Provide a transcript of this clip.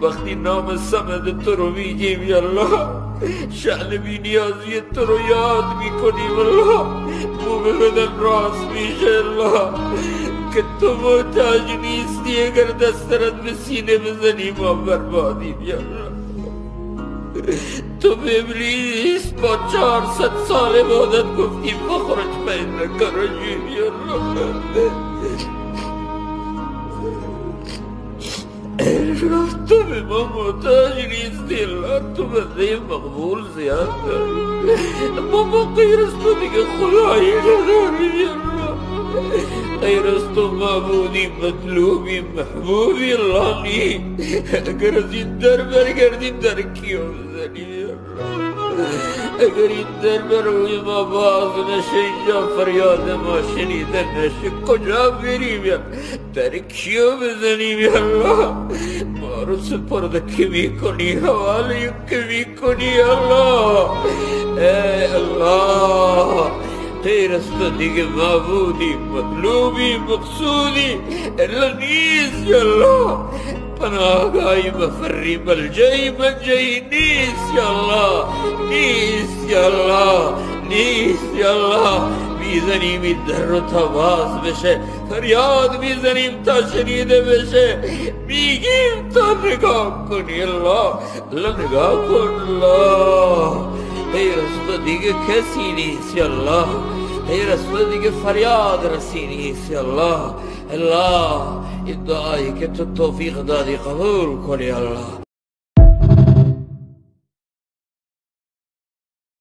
وقتی نام صمد تو رو میگیم یا الله شأن بی نیازی تو رو یاد میکنیم الله مو به بدن راست میشه الله که تو محتاج نیستی اگر دسترت به سینه بزنی ما بربادیم یا الله تو به ابلیس با 400 سال عبادت گفتیم بخرج فإنک رجیم یا الله تو به ما محتاج نیستی الله تو بنده مقبول زیاد داری ما غیر از تو دیگه خدایی نداریم یا الله غیر از تو معبودی مطلوبی محبوبی الله نی اگر از این در برگردیم در کیو بزنیم یا الله اگر این در بروی ما باز نشه اینجا فریاد ما شنیده نشه کجا بریم یا در کیو بزنیم یا الله ما رو سپرده که میکنی حوالی که میکنی یا الله ای الله غیر از تو دیگه معبودی مطلوبی مقصودی الا نیست یا الله پناهگاهی مفری ملجئی منجئی نیست یا الله نیست یا الله نیست یا الله میزنیم این در رو تا باز بشه فریاد میزنیم تا شنیده بشه میگیم تا نگاه کنی الله الله نگاه کن الله غیر از تو دیگه کسی نیست یا الله غیر از تو دیگه فریاد رسی نیست یا الله الله این دعایی که تو توفیق دادی قبول کنی الله